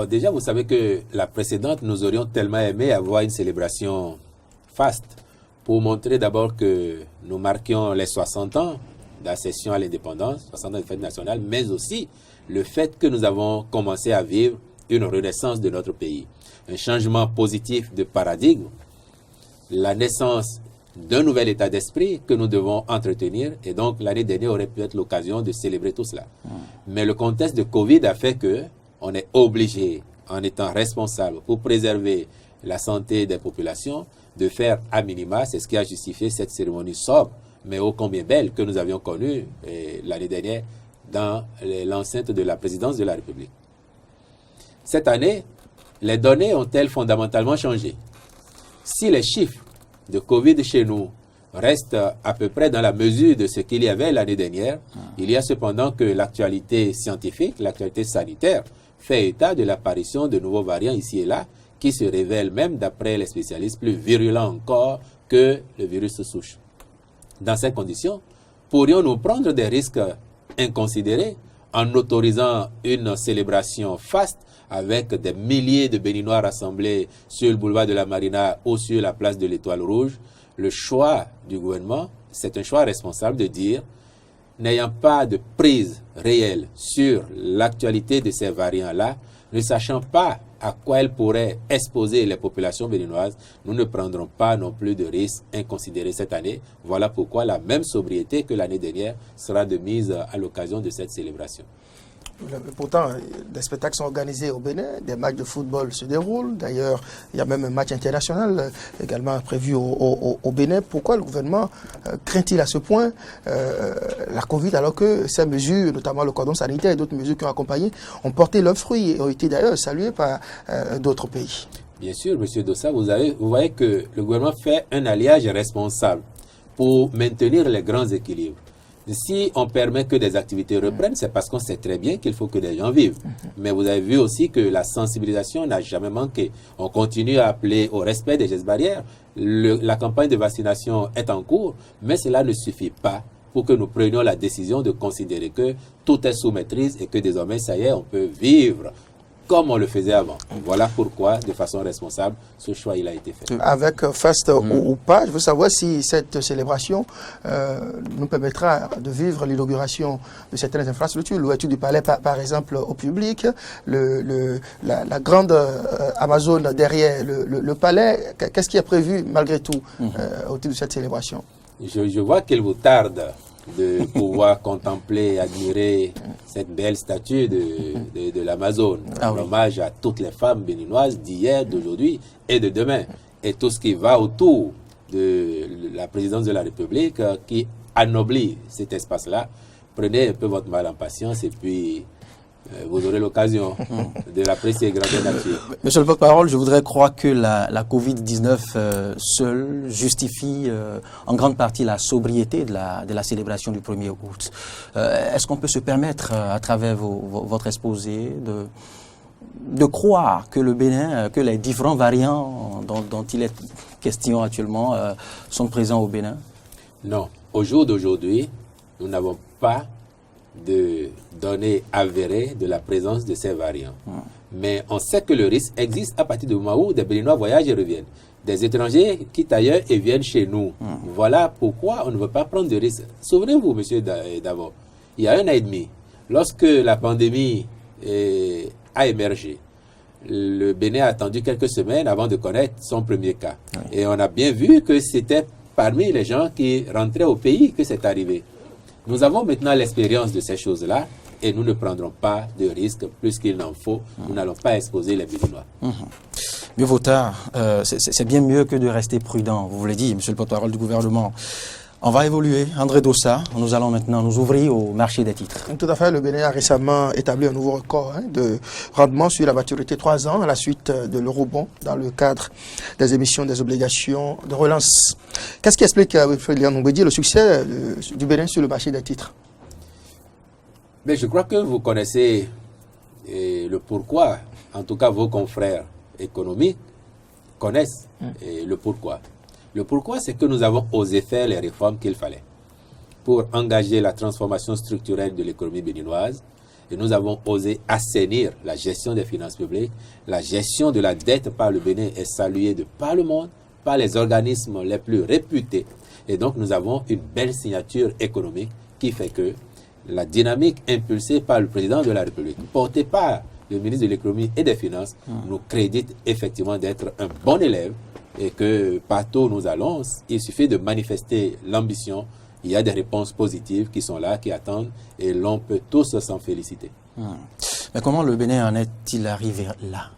Déjà, vous savez que la précédente, nous aurions tellement aimé avoir une célébration faste, pour montrer d'abord que nous marquions les 60 ans d'accession à l'indépendance, 60 ans de fête nationale, mais aussi le fait que nous avons commencé à vivre une renaissance de notre pays. Un changement positif de paradigme, la naissance d'un nouvel état d'esprit que nous devons entretenir, et donc l'année dernière aurait pu être l'occasion de célébrer tout cela. Mais le contexte de Covid a fait que on est obligé, en étant responsable pour préserver la santé des populations, de faire à minima, c'est ce qui a justifié cette cérémonie sobre, mais ô combien belle, que nous avions connue l'année dernière dans l'enceinte de la présidence de la République. Cette année, les données ont-elles fondamentalement changé? Si les chiffres de Covid chez nous restent à peu près dans la mesure de ce qu'il y avait l'année dernière, il y a cependant que l'actualité scientifique, l'actualité sanitaire, fait état de l'apparition de nouveaux variants ici et là, qui se révèlent même, d'après les spécialistes, plus virulents encore que le virus souche. Dans ces conditions, pourrions-nous prendre des risques inconsidérés en autorisant une célébration faste avec des milliers de Béninois rassemblés sur le boulevard de la Marina ou sur la place de l'Étoile Rouge? Le choix du gouvernement, c'est un choix responsable de dire, n'ayant pas de prise réelle sur l'actualité de ces variants-là, ne sachant pas à quoi elles pourraient exposer les populations béninoises, nous ne prendrons pas non plus de risques inconsidérés cette année. Voilà pourquoi la même sobriété que l'année dernière sera de mise à l'occasion de cette célébration. Pourtant, des spectacles sont organisés au Bénin, des matchs de football se déroulent. D'ailleurs, il y a même un match international également prévu au Bénin. Pourquoi le gouvernement craint-il à ce point la Covid, alors que ces mesures, notamment le cordon sanitaire et d'autres mesures qui ont accompagné, ont porté leurs fruits et ont été d'ailleurs saluées par d'autres pays? Bien sûr, M. Dossa, vous voyez que le gouvernement fait un alliage responsable pour maintenir les grands équilibres. Si on permet que des activités reprennent, c'est parce qu'on sait très bien qu'il faut que les gens vivent. Mais vous avez vu aussi que la sensibilisation n'a jamais manqué. On continue à appeler au respect des gestes barrières. La campagne de vaccination est en cours, mais cela ne suffit pas pour que nous prenions la décision de considérer que tout est sous maîtrise et que désormais, ça y est, on peut vivre comme on le faisait avant. Voilà pourquoi, de façon responsable, ce choix il a été fait. Avec faste ou pas, je veux savoir si cette célébration nous permettra de vivre l'inauguration de certaines infrastructures, l'ouverture du palais par exemple au public, la grande Amazon derrière le palais. Qu'est-ce qui est prévu malgré tout autour de cette célébration? Je vois qu'il vous tarde de pouvoir contempler et admirer cette belle statue de l'Amazone. Un hommage à toutes les femmes béninoises d'hier, d'aujourd'hui et de demain. Et tout ce qui va autour de la présidence de la République qui anoblit cet espace-là. Prenez un peu votre mal en patience et puis vous aurez l'occasion de l'apprécier grandeur nature. Monsieur le porte-parole, je voudrais croire que la Covid-19 seule justifie en grande partie la sobriété de la célébration du 1er août. Est-ce qu'on peut se permettre, à travers votre exposé, de croire que le Bénin, que les différents variants dont il est question actuellement sont présents au Bénin? Non. Au jour d'aujourd'hui, nous n'avons pas de données avérées de la présence de ces variants. Mais on sait que le risque existe à partir du moment où des Béninois voyagent et reviennent. des étrangers quittent ailleurs et viennent chez nous. Voilà pourquoi on ne veut pas prendre de risques. Souvenez-vous, monsieur Davo, il y a 1 an et demi, lorsque la pandémie a émergé, le Bénin a attendu quelques semaines avant de connaître son premier cas. Et on a bien vu que c'était parmi les gens qui rentraient au pays que c'est arrivé. Nous avons maintenant l'expérience de ces choses-là et nous ne prendrons pas de risques plus qu'il n'en faut. Nous n'allons pas exposer les Béninois. Mieux vaut tard, c'est bien mieux que de rester prudent. Vous vous l'avez dit, monsieur le porte-parole du gouvernement. On va évoluer. André Dossa, nous allons maintenant nous ouvrir au marché des titres. Tout à fait. Le Bénin a récemment établi un nouveau record de rendement sur la maturité 3 ans à la suite de l'eurobond dans le cadre des émissions des obligations de relance. Qu'est-ce qui explique, Wilfried Lian-Ngwedi, le succès du Bénin sur le marché des titres? Mais je crois que vous connaissez le pourquoi. En tout cas, vos confrères économiques connaissent le pourquoi. Le pourquoi, c'est que nous avons osé faire les réformes qu'il fallait pour engager la transformation structurelle de l'économie béninoise. Et nous avons osé assainir la gestion des finances publiques. La gestion de la dette par le Bénin est saluée de par le monde, par les organismes les plus réputés. Et donc, nous avons une belle signature économique qui fait que la dynamique impulsée par le président de la République, portée par le ministre de l'économie et des finances, nous crédite effectivement d'être un bon élève et que partout où nous allons, il suffit de manifester l'ambition. Il y a des réponses positives qui sont là, qui attendent, et l'on peut tous s'en féliciter. Mais comment le Bénin en est-il arrivé là?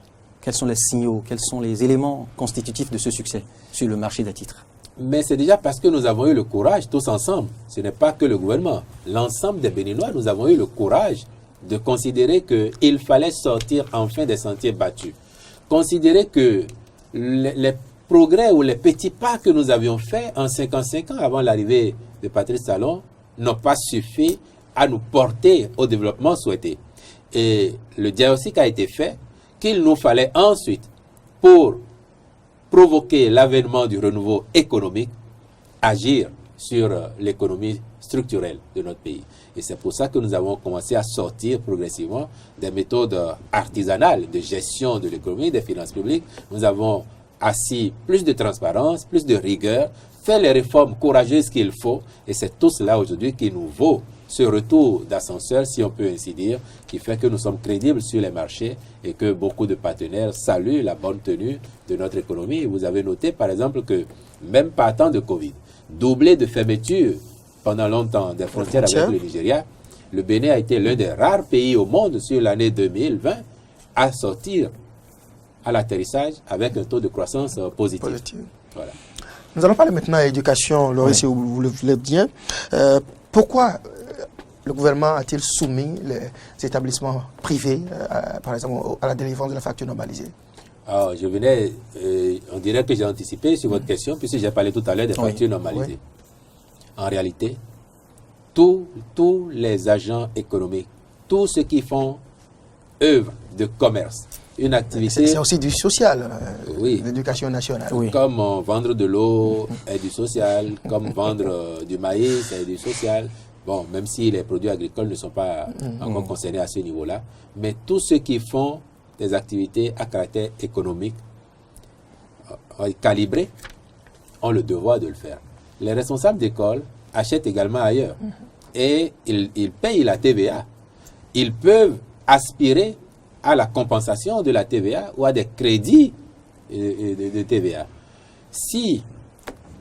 Quels sont les signaux, quels sont les éléments constitutifs de ce succès sur le marché des titres? Mais c'est déjà parce que nous avons eu le courage, tous ensemble, ce n'est pas que le gouvernement, l'ensemble des Béninois, nous avons eu le courage de considérer qu'il fallait sortir enfin des sentiers battus. Considérer que les progrès ou les petits pas que nous avions faits en 55 ans avant l'arrivée de Patrice Talon n'ont pas suffi à nous porter au développement souhaité. Et le diagnostic a été fait qu'il nous fallait ensuite, pour provoquer l'avènement du renouveau économique, agir sur l'économie structurelle de notre pays. Et c'est pour ça que nous avons commencé à sortir progressivement des méthodes artisanales de gestion de l'économie, des finances publiques. Nous avons assis plus de transparence, plus de rigueur, fait les réformes courageuses qu'il faut, et c'est tout cela aujourd'hui qui nous vaut ce retour d'ascenseur, si on peut ainsi dire, qui fait que nous sommes crédibles sur les marchés et que beaucoup de partenaires saluent la bonne tenue de notre économie. Et vous avez noté par exemple que même partant de Covid, doublé de fermeture pendant longtemps des frontières avec le Nigeria, le Bénin a été l'un des rares pays au monde sur l'année 2020 à sortir à l'atterrissage avec un taux de croissance positif. Voilà. Nous allons parler maintenant d'éducation, Laurie, si vous le voulez bien. Pourquoi le gouvernement a-t-il soumis les établissements privés, par exemple, à la délivrance de la facture normalisée? Alors, je venais, on dirait que j'ai anticipé sur votre question, puisque j'ai parlé tout à l'heure des factures normalisées. En réalité, tous les agents économiques, tous ceux qui font œuvre de commerce, une activité... C'est aussi du social, l'éducation nationale. Comme vendre de l'eau est du social, comme vendre du maïs est du social. Bon, même si les produits agricoles ne sont pas encore concernés à ce niveau-là, mais tous ceux qui font des activités à caractère économique calibrées ont le devoir de le faire. Les responsables d'école achètent également ailleurs et ils payent la TVA. Ils peuvent aspirer à la compensation de la TVA ou à des crédits de TVA. Si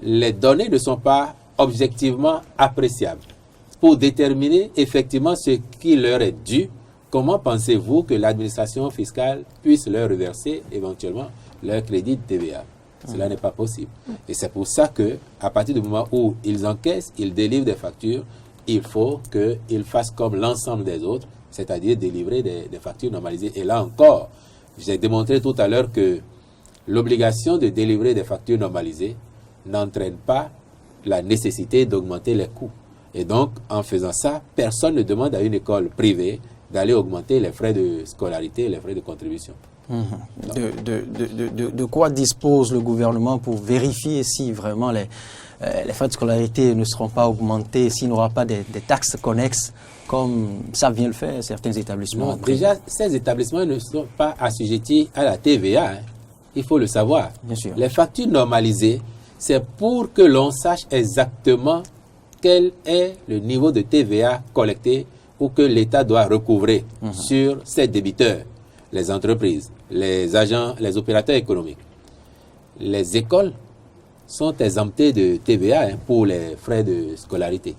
les données ne sont pas objectivement appréciables pour déterminer effectivement ce qui leur est dû, comment pensez-vous que l'administration fiscale puisse leur reverser éventuellement leur crédit de TVA? Cela n'est pas possible. Et c'est pour ça que, à partir du moment où ils encaissent, ils délivrent des factures, il faut qu'ils fassent comme l'ensemble des autres, c'est-à-dire délivrer des factures normalisées. Et là encore, j'ai démontré tout à l'heure que l'obligation de délivrer des factures normalisées n'entraîne pas la nécessité d'augmenter les coûts. Et donc, en faisant ça, personne ne demande à une école privée d'aller augmenter les frais de scolarité et les frais de contribution. De quoi dispose le gouvernement pour vérifier si vraiment les frais de scolarité ne seront pas augmentés, s'il n'y aura pas des taxes connexes, comme ça vient le faire certains établissements? Non, déjà, ces établissements ne sont pas assujettis à la TVA. il faut le savoir. Bien sûr. Les factures normalisées, c'est pour que l'on sache exactement quel est le niveau de TVA collecté ou que l'État doit recouvrer sur ses débiteurs, les entreprises, les agents, les opérateurs économiques. Les écoles sont exemptées de TVA pour les frais de scolarité.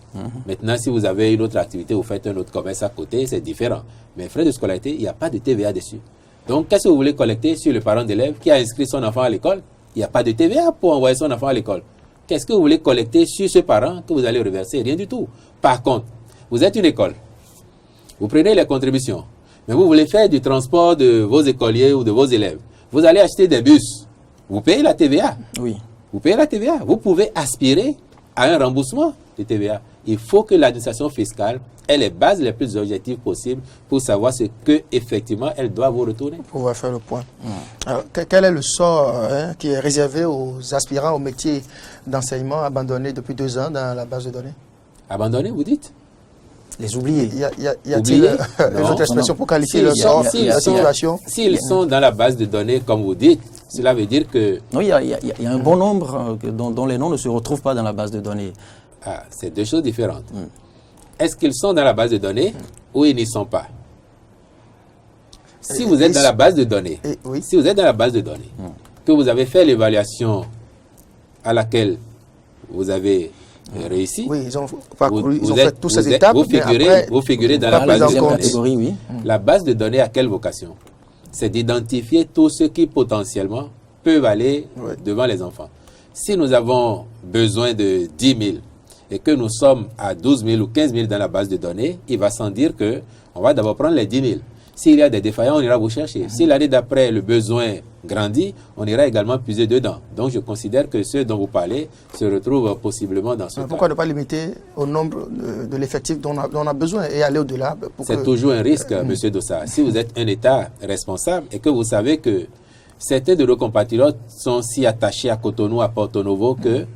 Maintenant, si vous avez une autre activité, vous faites un autre commerce à côté, c'est différent. Mais frais de scolarité, il n'y a pas de TVA dessus. Donc, qu'est-ce que vous voulez collecter sur le parent d'élève qui a inscrit son enfant à l'école? Il n'y a pas de TVA pour envoyer son enfant à l'école. Qu'est-ce que vous voulez collecter sur ce parent que vous allez reverser? Rien du tout. Par contre, vous êtes une école. Vous prenez les contributions. Mais vous voulez faire du transport de vos écoliers ou de vos élèves. Vous allez acheter des bus. Vous payez la TVA. Oui. Vous payez la TVA. Vous pouvez aspirer à un remboursement de TVA. Il faut que l'administration fiscale ait les bases les plus objectives possibles pour savoir ce que effectivement elle doit vous retourner. Pour pouvoir faire le point. Alors, quel est le sort qui est réservé aux aspirants au métier d'enseignement abandonnés depuis 2 ans dans la base de données? Abandonné, vous dites? Les oubliés. Y a-t-il Oubliés? une Non. autre expression pour qualifier Si, le sort, si, la si, situation? S'ils sont dans la base de données, comme vous dites, cela veut dire que Non, il y a un bon nombre dont les noms ne se retrouvent pas dans la base de données. c'est 2 choses différentes. Est-ce qu'ils sont dans la base de données ou ils n'y sont pas? Si vous êtes dans la base de données, Oui. si vous êtes dans la base de données, que vous avez fait l'évaluation à laquelle vous avez réussi, Oui, ils ont parcouru, ils ont êtes- fait toutes ces êtes- étapes. vous mais figurez, après, vous figurez dans pas la pris base en de Deuxième compte. données. catégorie, oui. La base de données a quelle vocation? C'est d'identifier tous ceux qui potentiellement peuvent aller Ouais. devant les enfants. Si nous avons besoin de 10 000 et que nous sommes à 12 000 ou 15 000 dans la base de données, il va sans dire que on va d'abord prendre les 10 000. S'il y a des défaillants, on ira vous chercher. Si l'année d'après, le besoin grandit, on ira également puiser dedans. Donc, je considère que ceux dont vous parlez se retrouvent possiblement dans ce Pourquoi cas. ne pas limiter au nombre de l'effectif dont on a besoin et aller au-delà pour C'est que- toujours un risque, Monsieur Dossa. Si vous êtes un État responsable et que vous savez que certains de nos compatriotes sont si attachés à Cotonou, à Porto Novo, que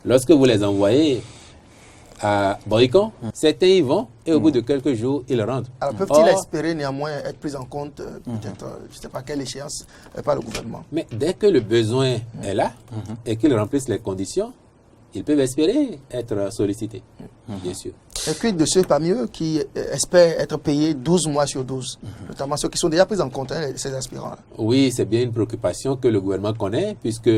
lorsque vous les envoyez à Boycon, certains y vont et au bout de quelques jours, ils rentrent. Alors, peuvent-ils Or, espérer néanmoins être pris en compte, peut-être, je ne sais pas à quelle échéance, par le gouvernement? mais dès que le besoin est là et qu'ils remplissent les conditions, ils peuvent espérer être sollicités, bien sûr. Et quid de ceux parmi eux qui espèrent être payés 12 mois sur 12, notamment ceux qui sont déjà pris en compte, ces aspirants-là? Oui, c'est bien une préoccupation que le gouvernement connaît, puisque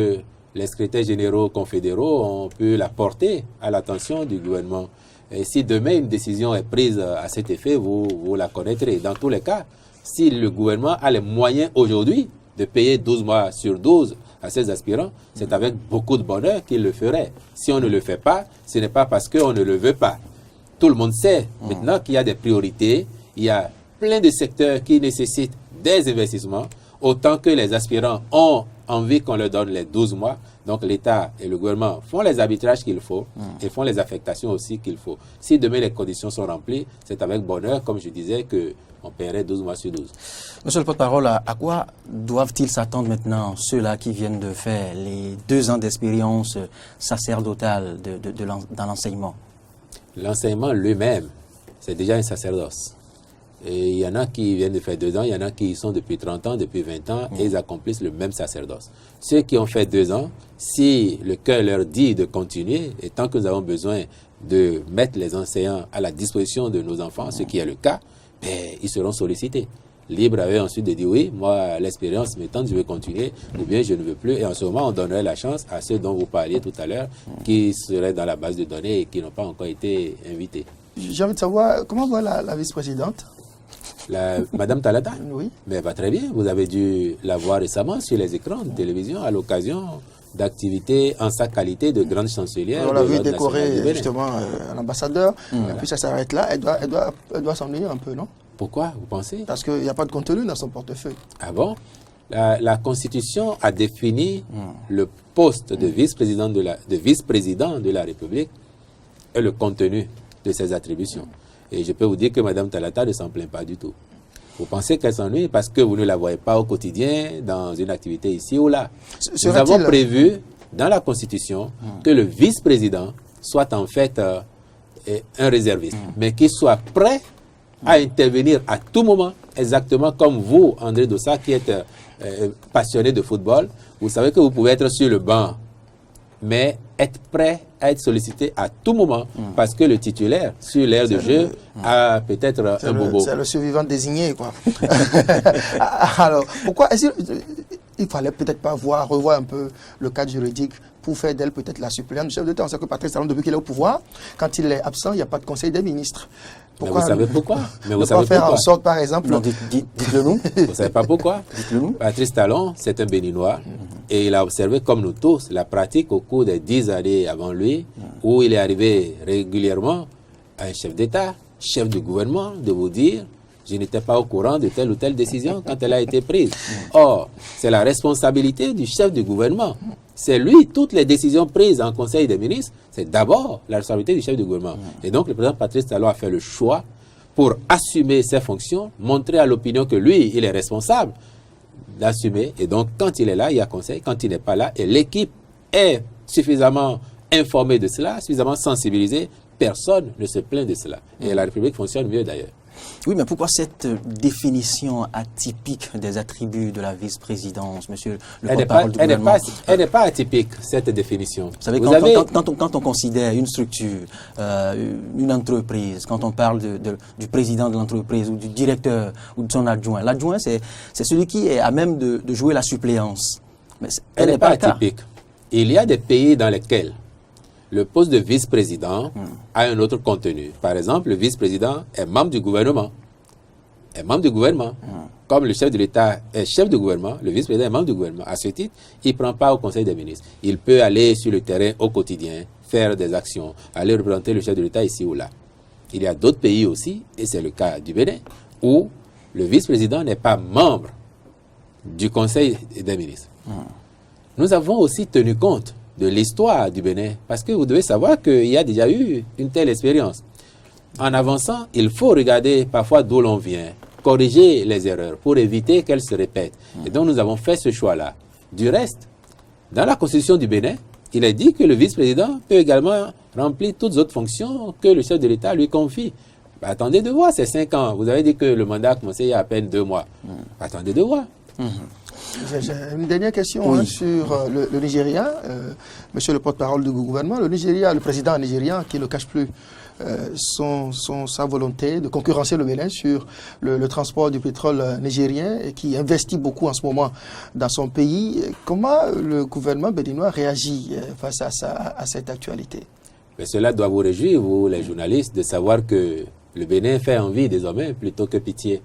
les secrétaires généraux confédéraux ont pu la porter à l'attention du gouvernement. Et si demain une décision est prise à cet effet, vous la connaîtrez. Dans tous les cas, si le gouvernement a les moyens aujourd'hui de payer 12 mois sur 12 à ces aspirants, c'est avec beaucoup de bonheur qu'il le ferait. Si on ne le fait pas, ce n'est pas parce qu'on ne le veut pas. Tout le monde sait maintenant qu'il y a des priorités, il y a plein de secteurs qui nécessitent des investissements, autant que les aspirants ont envie qu'on leur donne les 12 mois. Donc l'État et le gouvernement font les arbitrages qu'il faut et font les affectations aussi qu'il faut. Si demain les conditions sont remplies, c'est avec bonheur, comme je disais, qu'on paierait 12 mois sur 12. Monsieur le porte-parole, à quoi doivent-ils s'attendre maintenant, ceux-là qui viennent de faire les 2 ans d'expérience sacerdotale dans l'enseignement? L'enseignement lui-même, c'est déjà un sacerdoce. Et il y en a qui viennent de faire 2 ans, il y en a qui y sont depuis 30 ans, depuis 20 ans, et ils accomplissent le même sacerdoce. Ceux qui ont fait 2 ans, si le cœur leur dit de continuer, et tant que nous avons besoin de mettre les enseignants à la disposition de nos enfants, ce qui est le cas, ils seront sollicités. Libre à eux ensuite de dire oui, moi l'expérience m'étend, je veux continuer, ou bien je ne veux plus. Et en ce moment, on donnerait la chance à ceux dont vous parliez tout à l'heure, qui seraient dans la base de données et qui n'ont pas encore été invités. J'ai envie de savoir, comment va la vice-présidente? Madame Talata, Oui. mais elle va très bien. Vous avez dû la voir récemment sur les écrans de télévision à l'occasion d'activités en sa qualité de grande chancelière. On l'a de vu l'Ordre national du décorer Bénin. justement un ambassadeur, et puis ça s'arrête là. Elle doit s'ennuyer un peu, non? Pourquoi, vous pensez? Parce qu'il n'y a pas de contenu dans son portefeuille. Ah bon? La Constitution a défini le poste de vice-président de la République et le contenu de ses attributions. Et je peux vous dire que Mme Talata ne s'en plaint pas du tout. Vous pensez qu'elle s'ennuie parce que vous ne la voyez pas au quotidien dans une activité ici ou là. Nous avons prévu dans la Constitution que le vice-président soit en fait un réserviste, mais qu'il soit prêt à intervenir à tout moment, exactement comme vous, André Dossa, qui êtes passionné de football. Vous savez que vous pouvez être sur le banc, mais être prêt à être sollicité à tout moment, parce que le titulaire, sur l'aire de jeu, a peut-être un bobo. C'est le survivant désigné, quoi. Alors, pourquoi est-ce qu'il fallait peut-être pas revoir un peu le cadre juridique pour faire d'elle peut-être la suppléante du chef d'État? On sait que Patrice Talon, depuis qu'il est au pouvoir, quand il est absent, il n'y a pas de conseil des ministres. Pourquoi, mais vous savez pourquoi? Mais vous savez faire en sorte, par exemple... Non, dites-le nous. Vous ne savez pas pourquoi? Dites-le nous. Patrice Talon, c'est un Béninois, et il a observé, comme nous tous, la pratique au cours des 10 années avant lui, où il est arrivé régulièrement à un chef d'État, chef du gouvernement, de vous dire: je n'étais pas au courant de telle ou telle décision quand elle a été prise. Or, c'est la responsabilité du chef du gouvernement. C'est lui, toutes les décisions prises en Conseil des ministres, c'est d'abord la responsabilité du chef du gouvernement. Et donc, le président Patrice Talon a fait le choix pour assumer ses fonctions, montrer à l'opinion que lui, il est responsable d'assumer. Et donc, quand il est là, il y a conseil. Quand il n'est pas là, et l'équipe est suffisamment informée de cela, suffisamment sensibilisée, personne ne se plaint de cela. Et la République fonctionne mieux d'ailleurs. Oui, mais pourquoi cette définition atypique des attributs de la vice-présidence, monsieur le porte-parole du gouvernement? Elle n'est pas atypique, cette définition. Vous savez, quand on considère une structure, une entreprise, quand on parle du président de l'entreprise ou du directeur ou de son adjoint, l'adjoint, c'est celui qui est à même de jouer la suppléance. Mais elle n'est pas atypique. Il y a des pays dans lesquels le poste de vice-président a un autre contenu. Par exemple, le vice-président est membre du gouvernement. Comme le chef de l'État est chef de gouvernement, le vice-président est membre du gouvernement. À ce titre, il ne prend pas au Conseil des ministres. Il peut aller sur le terrain au quotidien, faire des actions, aller représenter le chef de l'État ici ou là. Il y a d'autres pays aussi, et c'est le cas du Bénin, où le vice-président n'est pas membre du Conseil des ministres. Nous avons aussi tenu compte de l'histoire du Bénin, parce que vous devez savoir qu'il y a déjà eu une telle expérience. En avançant, il faut regarder parfois d'où l'on vient, corriger les erreurs pour éviter qu'elles se répètent. Et donc nous avons fait ce choix-là. Du reste, dans la constitution du Bénin, il est dit que le vice-président peut également remplir toutes les autres fonctions que le chef de l'État lui confie. Attendez de voir, c'est 5 ans. Vous avez dit que le mandat a commencé il y a à peine 2 mois. Attendez de voir. J'ai une dernière question sur le Nigeria. Monsieur le porte-parole du gouvernement, le Nigeria, le président nigérian qui ne cache plus sa volonté de concurrencer le Bénin sur le transport du pétrole nigérien et qui investit beaucoup en ce moment dans son pays. Comment le gouvernement béninois réagit face à cette actualité? Mais cela doit vous réjouir, vous les journalistes, de savoir que le Bénin fait envie désormais plutôt que pitié.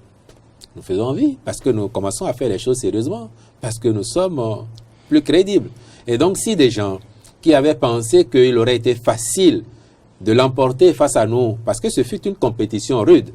Nous faisons envie parce que nous commençons à faire les choses sérieusement, parce que nous sommes plus crédibles. Et donc, si des gens qui avaient pensé qu'il aurait été facile de l'emporter face à nous, parce que ce fut une compétition rude,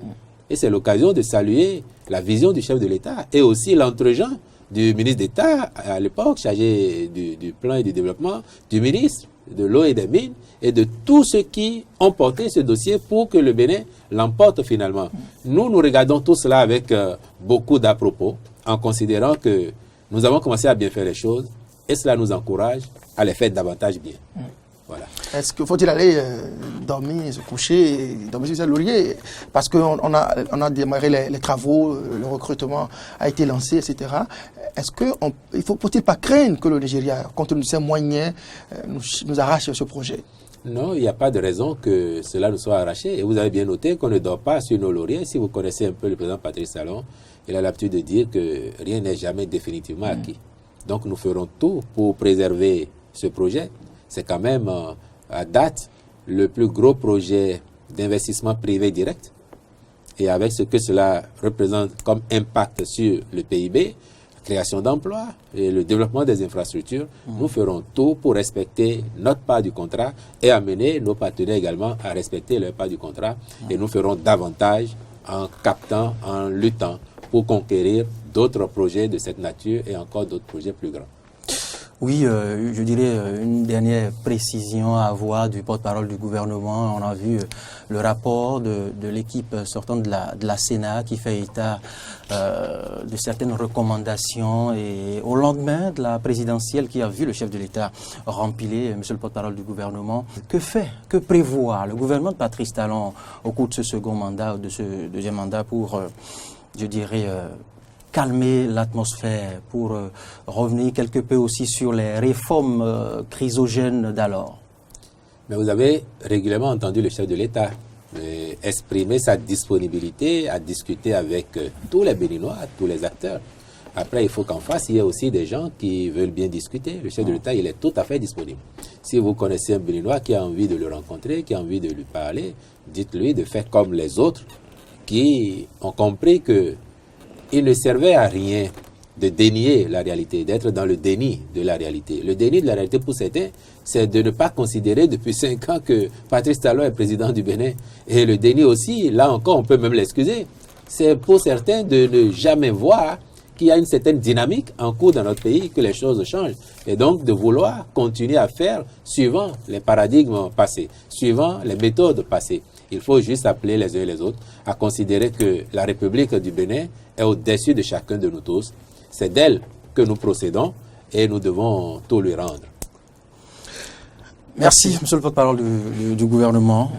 et c'est l'occasion de saluer la vision du chef de l'État et aussi l'entre-gens du ministre d'État à l'époque, chargé du plan et du développement, du ministre de l'eau et des mines, et de tous ceux qui ont porté ce dossier pour que le Bénin l'emporte finalement. Nous regardons tout cela avec beaucoup d'à-propos, en considérant que nous avons commencé à bien faire les choses, et cela nous encourage à les faire davantage bien. Voilà. Est-ce qu'il faut-il aller dormir, se coucher, dormir sur ce laurier? Parce qu'on a démarré les travaux, le recrutement a été lancé, etc. Est-ce qu'il faut-il pas craindre que le Nigeria, compte tenu de ses moyens, nous arrache ce projet? Non, il n'y a pas de raison que cela nous soit arraché. Et vous avez bien noté qu'on ne dort pas sur nos lauriers. Si vous connaissez un peu le président Patrice Talon, il a l'habitude de dire que rien n'est jamais définitivement acquis. Donc nous ferons tout pour préserver ce projet. C'est quand même, à date, le plus gros projet d'investissement privé direct. Et avec ce que cela représente comme impact sur le PIB, création d'emplois et le développement des infrastructures, nous ferons tout pour respecter notre part du contrat et amener nos partenaires également à respecter leur part du contrat. Et nous ferons davantage en captant, en luttant pour conquérir d'autres projets de cette nature et encore d'autres projets plus grands. Oui, je dirais une dernière précision à avoir du porte-parole du gouvernement. On a vu le rapport de l'équipe sortante de la Sénat qui fait état de certaines recommandations, et au lendemain de la présidentielle qui a vu le chef de l'État rempiler, monsieur le porte-parole du gouvernement, que prévoit le gouvernement de Patrice Talon au cours de ce second mandat ou de ce deuxième mandat pour, je dirais, calmer l'atmosphère, pour revenir quelque peu aussi sur les réformes chrysogènes d'alors? Mais vous avez régulièrement entendu le chef de l'État exprimer sa disponibilité à discuter avec tous les Béninois, tous les acteurs. Après, il faut qu'en face, il y ait aussi des gens qui veulent bien discuter. Le chef de l'État, il est tout à fait disponible. Si vous connaissez un Béninois qui a envie de le rencontrer, qui a envie de lui parler, dites-lui de faire comme les autres qui ont compris que il ne servait à rien de dénier la réalité, d'être dans le déni de la réalité. Le déni de la réalité pour certains, c'est de ne pas considérer depuis 5 ans que Patrice Talon est président du Bénin. Et le déni aussi, là encore, on peut même l'excuser. C'est pour certains de ne jamais voir qu'il y a une certaine dynamique en cours dans notre pays, que les choses changent. Et donc de vouloir continuer à faire suivant les paradigmes passés, suivant les méthodes passées. Il faut juste appeler les uns et les autres à considérer que la République du Bénin est au-dessus de chacun de nous tous. C'est d'elle que nous procédons et nous devons tout lui rendre. Merci, monsieur le porte-parole du gouvernement,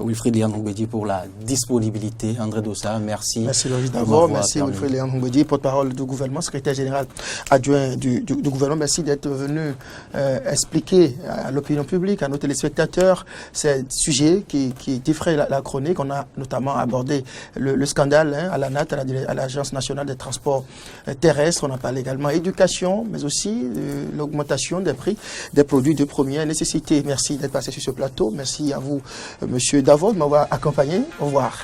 Wilfried Léon Ngoudi, pour la disponibilité. André Dossa, merci. Merci, Loris Davor. Merci, Wilfried Léon Ngoudi, porte-parole du gouvernement, secrétaire général adjoint du gouvernement. Merci d'être venu expliquer à l'opinion publique, à nos téléspectateurs, ces sujets qui défraient la chronique. On a notamment abordé le scandale à la NAT, à l'Agence nationale des transports terrestres. On a parlé également éducation, mais aussi l'augmentation des prix des produits de première nécessité. Merci d'être passé sur ce plateau. Merci à vous, monsieur Davor, de m'avoir accompagné. Au revoir.